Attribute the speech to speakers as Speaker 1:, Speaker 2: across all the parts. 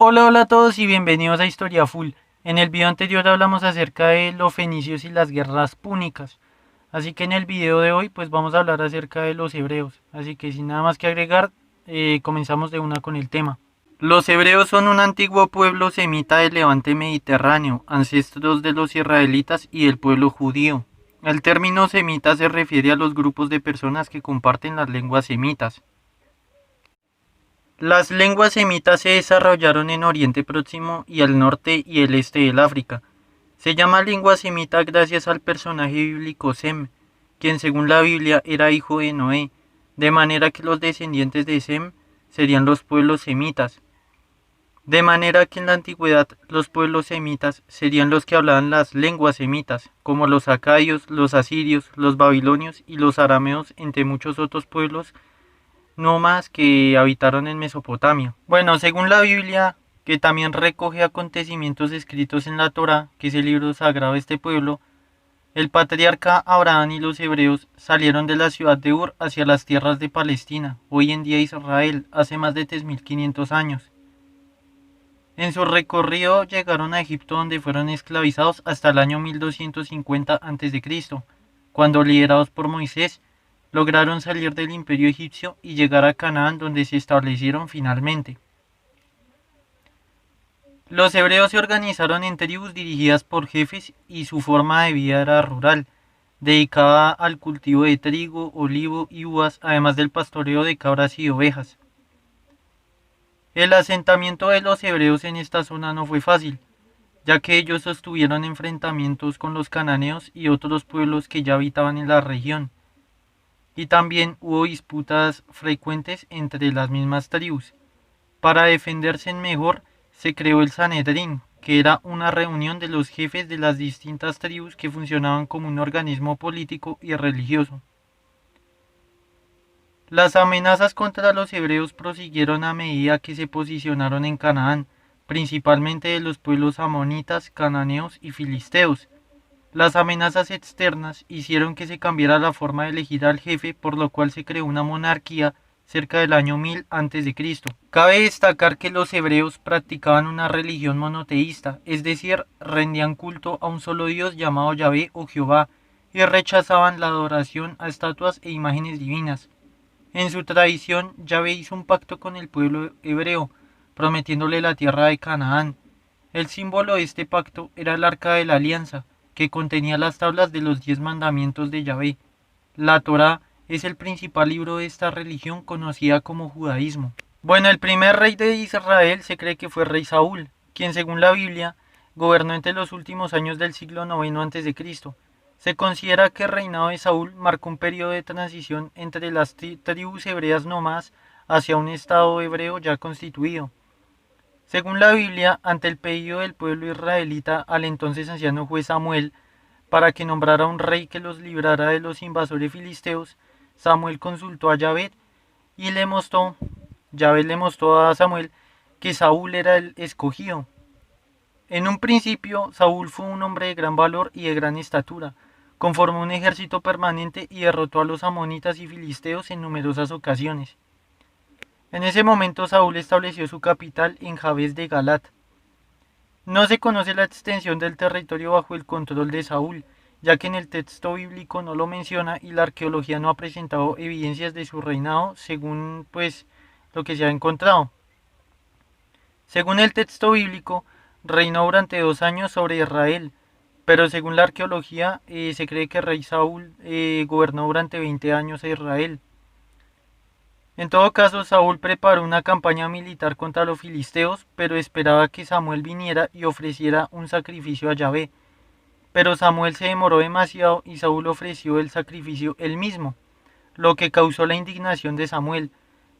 Speaker 1: Hola a todos y bienvenidos a Historia Full. En el video anterior hablamos acerca de los fenicios y las guerras púnicas. Así que en el video de hoy pues vamos a hablar acerca de los hebreos. Así que sin nada más que agregar, comenzamos de una con el tema. Los hebreos son un antiguo pueblo semita del levante mediterráneo, ancestros de los israelitas y del pueblo judío. El término semita se refiere a los grupos de personas que comparten las lenguas semitas. Las lenguas semitas se desarrollaron en Oriente Próximo y al norte y el este del África. Se llama lengua semita gracias al personaje bíblico Sem, quien según la Biblia era hijo de Noé, de manera que los descendientes de Sem serían los pueblos semitas. De manera que en la antigüedad los pueblos semitas serían los que hablaban las lenguas semitas, como los acadios, los asirios, los babilonios y los arameos, entre muchos otros pueblos no más que habitaron en Mesopotamia. Bueno, según la Biblia, que también recoge acontecimientos escritos en la Torá, que es el libro sagrado de este pueblo, el patriarca Abraham y los hebreos salieron de la ciudad de Ur hacia las tierras de Palestina, hoy en día Israel, hace más de 3500 años. En su recorrido llegaron a Egipto donde fueron esclavizados hasta el año 1250 a.C., cuando liderados por Moisés, lograron salir del imperio egipcio y llegar a Canaán donde se establecieron finalmente. Los hebreos se organizaron en tribus dirigidas por jefes y su forma de vida era rural, dedicada al cultivo de trigo, olivo y uvas, además del pastoreo de cabras y ovejas. El asentamiento de los hebreos en esta zona no fue fácil, ya que ellos sostuvieron enfrentamientos con los cananeos y otros pueblos que ya habitaban en la región. Y también hubo disputas frecuentes entre las mismas tribus. Para defenderse mejor, se creó el Sanedrín, que era una reunión de los jefes de las distintas tribus que funcionaban como un organismo político y religioso. Las amenazas contra los hebreos prosiguieron a medida que se posicionaron en Canaán, principalmente de los pueblos amonitas, cananeos y filisteos. Las amenazas externas hicieron que se cambiara la forma de elegir al jefe, por lo cual se creó una monarquía cerca del año 1000 a.C. Cabe destacar que los hebreos practicaban una religión monoteísta, es decir, rendían culto a un solo Dios llamado Yahvé o Jehová, y rechazaban la adoración a estatuas e imágenes divinas. En su tradición, Yahvé hizo un pacto con el pueblo hebreo, prometiéndole la tierra de Canaán. El símbolo de este pacto era el Arca de la Alianza, que contenía las tablas de los 10 mandamientos de Yahvé. La Torá es el principal libro de esta religión conocida como judaísmo. Bueno, el primer rey de Israel se cree que fue rey Saúl, quien según la Biblia gobernó entre los últimos años del siglo IX a.C. Se considera que el reinado de Saúl marcó un periodo de transición entre las tribus hebreas nómadas hacia un estado hebreo ya constituido. Según la Biblia, ante el pedido del pueblo israelita al entonces anciano juez Samuel para que nombrara un rey que los librara de los invasores filisteos, Samuel consultó a Yahvé le mostró a Samuel que Saúl era el escogido. En un principio, Saúl fue un hombre de gran valor y de gran estatura, conformó un ejército permanente y derrotó a los amonitas y filisteos en numerosas ocasiones. En ese momento Saúl estableció su capital en Jabes de Galat. No se conoce la extensión del territorio bajo el control de Saúl, ya que en el texto bíblico no lo menciona y la arqueología no ha presentado evidencias de su reinado según lo que se ha encontrado. Según el texto bíblico, reinó durante 2 años sobre Israel, pero según la arqueología se cree que el rey Saúl gobernó durante 20 años a Israel. En todo caso, Saúl preparó una campaña militar contra los filisteos, pero esperaba que Samuel viniera y ofreciera un sacrificio a Yahvé. Pero Samuel se demoró demasiado y Saúl ofreció el sacrificio él mismo, lo que causó la indignación de Samuel.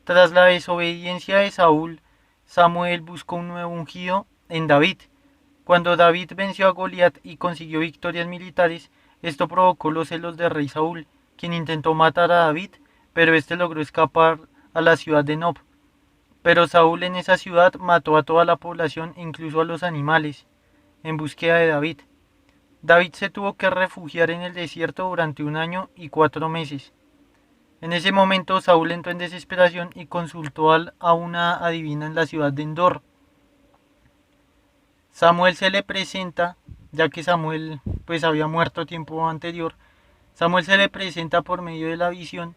Speaker 1: Tras la desobediencia de Saúl, Samuel buscó un nuevo ungido en David. Cuando David venció a Goliat y consiguió victorias militares, esto provocó los celos del rey Saúl, quien intentó matar a David, pero este logró escapar a la ciudad de Nob. Pero Saúl en esa ciudad mató a toda la población, incluso a los animales, en búsqueda de David. David se tuvo que refugiar en el desierto durante 1 año y 4 meses. En ese momento Saúl entró en desesperación y consultó a una adivina en la ciudad de Endor. Samuel se le presenta, ya que Samuel pues había muerto tiempo anterior. Samuel se le presenta por medio de la visión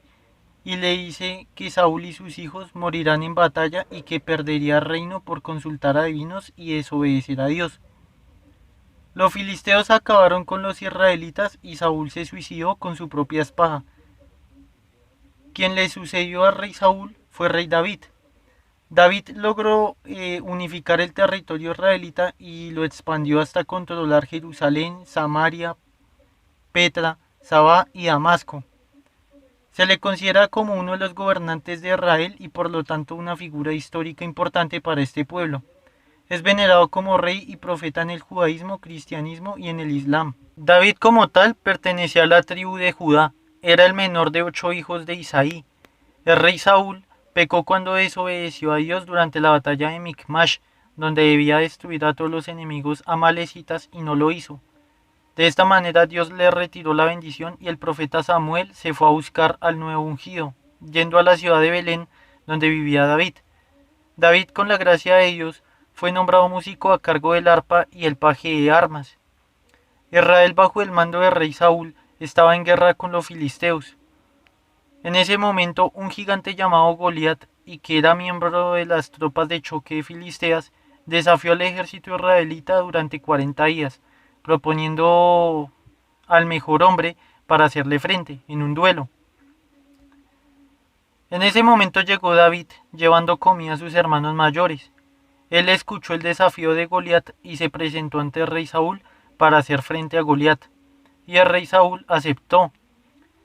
Speaker 1: y le dice que Saúl y sus hijos morirán en batalla y que perdería el reino por consultar a divinos y desobedecer a Dios. Los filisteos acabaron con los israelitas y Saúl se suicidó con su propia espada. Quien le sucedió al rey Saúl fue el rey David. David logró unificar el territorio israelita y lo expandió hasta controlar Jerusalén, Samaria, Petra, Sabá y Damasco. Se le considera como uno de los gobernantes de Israel y por lo tanto una figura histórica importante para este pueblo. Es venerado como rey y profeta en el judaísmo, cristianismo y en el islam. David como tal pertenecía a la tribu de Judá. Era el menor de 8 hijos de Isaí. El rey Saúl pecó cuando desobedeció a Dios durante la batalla de Micmash, donde debía destruir a todos los enemigos amalecitas y no lo hizo. De esta manera Dios le retiró la bendición y el profeta Samuel se fue a buscar al nuevo ungido, yendo a la ciudad de Belén, donde vivía David. David, con la gracia de Dios, fue nombrado músico a cargo del arpa y el paje de armas. Israel, bajo el mando del rey Saúl, estaba en guerra con los filisteos. En ese momento, un gigante llamado Goliat, y que era miembro de las tropas de choque filisteas, desafió al ejército israelita durante 40 días, proponiendo al mejor hombre para hacerle frente en un duelo. En ese momento llegó David, llevando comida a sus hermanos mayores. Él escuchó el desafío de Goliat y se presentó ante el rey Saúl para hacer frente a Goliat. Y el rey Saúl aceptó.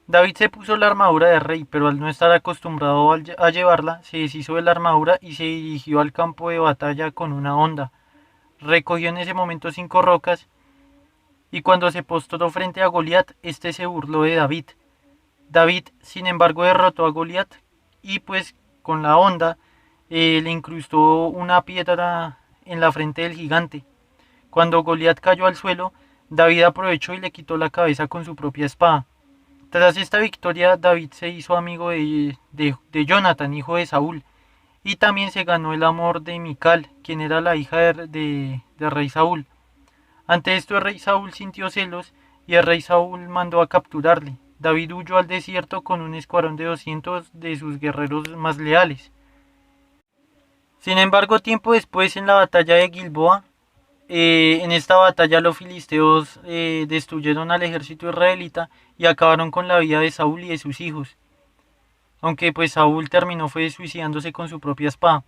Speaker 1: David se puso la armadura de rey, pero al no estar acostumbrado a llevarla, se deshizo de la armadura y se dirigió al campo de batalla con una honda. Recogió en ese momento 5 rocas y cuando se postró frente a Goliat, este se burló de David. David, sin embargo, derrotó a Goliat y pues con la honda le incrustó una piedra en la frente del gigante. Cuando Goliat cayó al suelo, David aprovechó y le quitó la cabeza con su propia espada. Tras esta victoria, David se hizo amigo de Jonathan, hijo de Saúl, y también se ganó el amor de Mical, quien era la hija de rey Saúl. Ante esto el rey Saúl sintió celos y el rey Saúl mandó a capturarle. David huyó al desierto con un escuadrón de 200 de sus guerreros más leales. Sin embargo, tiempo después, en la batalla de Gilboa, en esta batalla los filisteos destruyeron al ejército israelita y acabaron con la vida de Saúl y de sus hijos. Aunque pues Saúl terminó fue suicidándose con su propia espada.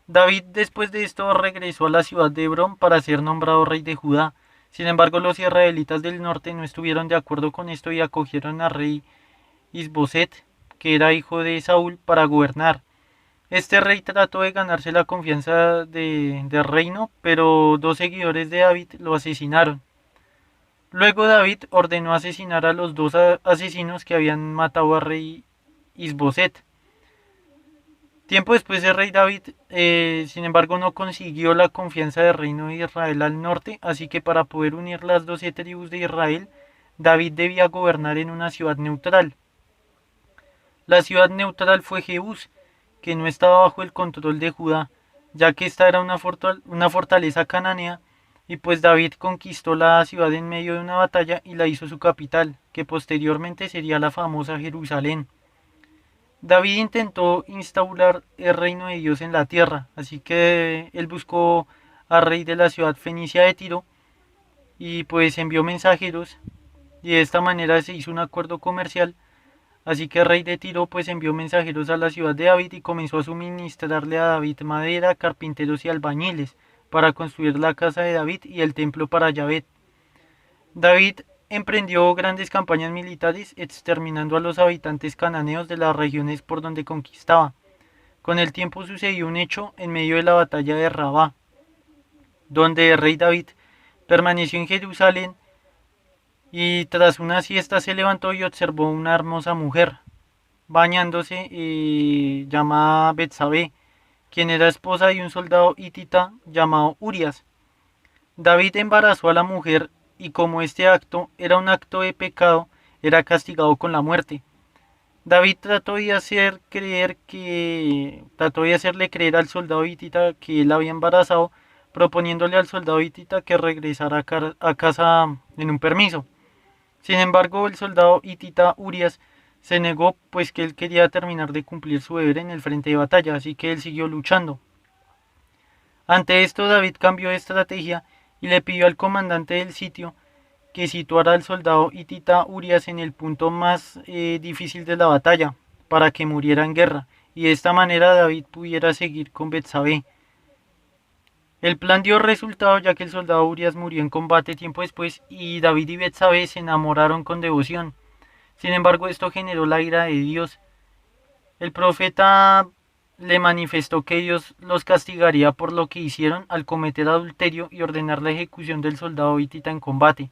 Speaker 1: David después de esto regresó a la ciudad de Hebrón para ser nombrado rey de Judá. Sin embargo, los israelitas del norte no estuvieron de acuerdo con esto y acogieron al rey Isboset, que era hijo de Saúl, para gobernar. Este rey trató de ganarse la confianza del reino, pero 2 seguidores de David lo asesinaron. Luego David ordenó asesinar a los 2 asesinos que habían matado al rey Isboset. Tiempo después el rey David, sin embargo, no consiguió la confianza del reino de Israel al norte, así que para poder unir las 12 tribus de Israel, David debía gobernar en una ciudad neutral. La ciudad neutral fue Jebús, que no estaba bajo el control de Judá, ya que esta era una fortaleza cananea, y pues David conquistó la ciudad en medio de una batalla y la hizo su capital, que posteriormente sería la famosa Jerusalén. David intentó instaurar el reino de Dios en la tierra, así que él buscó al rey de la ciudad fenicia de Tiro y pues envió mensajeros y de esta manera se hizo un acuerdo comercial. Así que el rey de Tiro pues envió mensajeros a la ciudad de David y comenzó a suministrarle a David madera, carpinteros y albañiles para construir la casa de David y el templo para Yahvé. David emprendió grandes campañas militares exterminando a los habitantes cananeos de las regiones por donde conquistaba. Con el tiempo sucedió un hecho en medio de la batalla de Rabá, donde el rey David permaneció en Jerusalén y tras una siesta se levantó y observó una hermosa mujer bañándose llamada Betsabé, quien era esposa de un soldado hitita llamado Urias. David embarazó a la mujer y como este acto era un acto de pecado, era castigado con la muerte. David trató de hacerle creer al soldado hitita que él había embarazado, proponiéndole al soldado hitita que regresara a casa en un permiso. Sin embargo, el soldado hitita Urias se negó, pues que él quería terminar de cumplir su deber en el frente de batalla, así que él siguió luchando. Ante esto, David cambió de estrategia y le pidió al comandante del sitio que situara al soldado hitita Urias en el punto más difícil de la batalla, para que muriera en guerra, y de esta manera David pudiera seguir con Betsabé. El plan dio resultado, ya que el soldado Urias murió en combate tiempo después y David y Betsabé se enamoraron con devoción. Sin embargo, esto generó la ira de Dios. El profeta le manifestó que Dios los castigaría por lo que hicieron al cometer adulterio y ordenar la ejecución del soldado hitita en combate.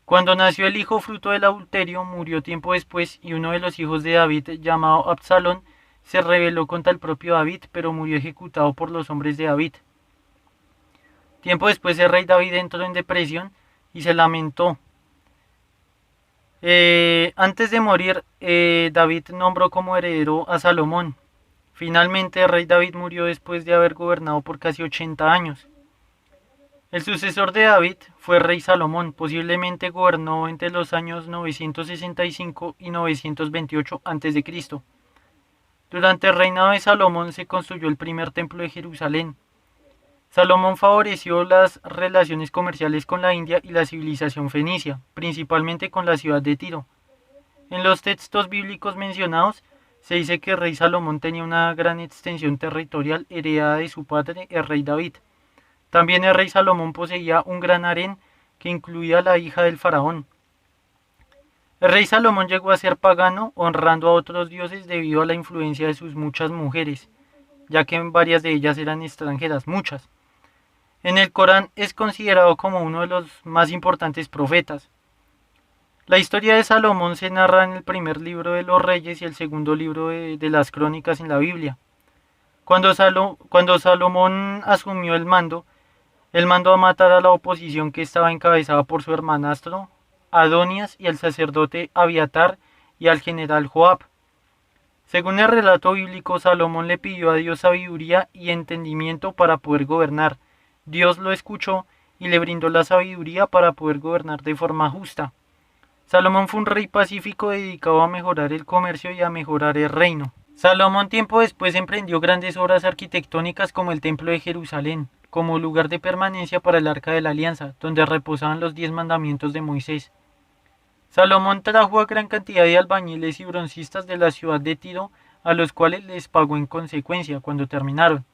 Speaker 1: Cuando nació el hijo fruto del adulterio, murió tiempo después, y uno de los hijos de David, llamado Absalón, se rebeló contra el propio David, pero murió ejecutado por los hombres de David. Tiempo después el rey David entró en depresión y se lamentó. Antes de morir, David nombró como heredero a Salomón. Finalmente el rey David murió después de haber gobernado por casi 80 años. El sucesor de David fue el rey Salomón, posiblemente gobernó entre los años 965 y 928 a.C. Durante el reinado de Salomón se construyó el primer templo de Jerusalén. Salomón favoreció las relaciones comerciales con la India y la civilización fenicia, principalmente con la ciudad de Tiro. En los textos bíblicos mencionados se dice que el rey Salomón tenía una gran extensión territorial heredada de su padre, el rey David. También el rey Salomón poseía un gran harén que incluía a la hija del faraón. El rey Salomón llegó a ser pagano, honrando a otros dioses debido a la influencia de sus muchas mujeres, ya que varias de ellas eran extranjeras, muchas. En el Corán es considerado como uno de los más importantes profetas. La historia de Salomón se narra en el primer libro de los Reyes y el segundo libro de las Crónicas en la Biblia. Cuando Salomón asumió el mando, él mandó a matar a la oposición que estaba encabezada por su hermanastro Adonías y al sacerdote Abiatar y al general Joab. Según el relato bíblico, Salomón le pidió a Dios sabiduría y entendimiento para poder gobernar. Dios lo escuchó y le brindó la sabiduría para poder gobernar de forma justa. Salomón fue un rey pacífico dedicado a mejorar el comercio y a mejorar el reino. Salomón tiempo después emprendió grandes obras arquitectónicas como el Templo de Jerusalén, como lugar de permanencia para el Arca de la Alianza, donde reposaban los 10 mandamientos de Moisés. Salomón trajo a gran cantidad de albañiles y broncistas de la ciudad de Tiro, a los cuales les pagó en consecuencia cuando terminaron.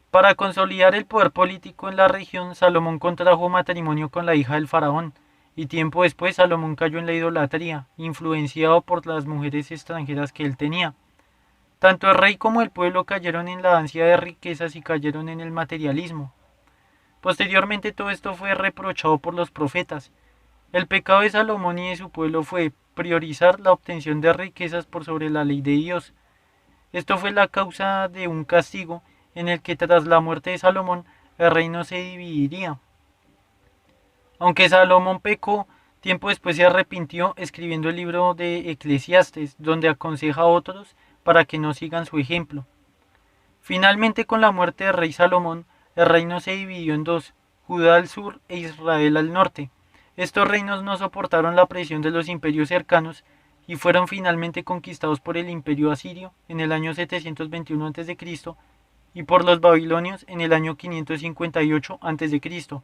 Speaker 1: Para consolidar el poder político en la región, Salomón contrajo matrimonio con la hija del faraón, y tiempo después Salomón cayó en la idolatría, influenciado por las mujeres extranjeras que él tenía. Tanto el rey como el pueblo cayeron en la ansia de riquezas y cayeron en el materialismo. Posteriormente todo esto fue reprochado por los profetas. El pecado de Salomón y de su pueblo fue priorizar la obtención de riquezas por sobre la ley de Dios. Esto fue la causa de un castigo en el que tras la muerte de Salomón el reino se dividiría. Aunque Salomón pecó, tiempo después se arrepintió escribiendo el libro de Eclesiastes, donde aconseja a otros para que no sigan su ejemplo. Finalmente, con la muerte del rey Salomón, el reino se dividió en dos, Judá al sur e Israel al norte. Estos reinos no soportaron la presión de los imperios cercanos y fueron finalmente conquistados por el imperio asirio en el año 721 a.C. y por los babilonios en el año 558 a.C.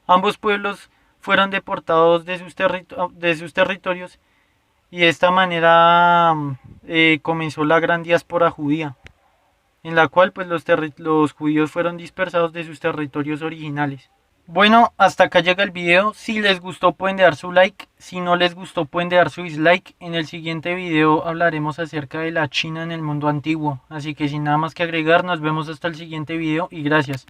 Speaker 1: Ambos pueblos fueron deportados de sus territorios y de esta manera comenzó la gran diáspora judía, en la cual pues los judíos fueron dispersados de sus territorios originales. Bueno, hasta acá llega el video. Si les gustó pueden dejar su like, si no les gustó pueden dejar su dislike. En el siguiente video hablaremos acerca de la China en el mundo antiguo. Así que sin nada más que agregar, nos vemos hasta el siguiente video y gracias.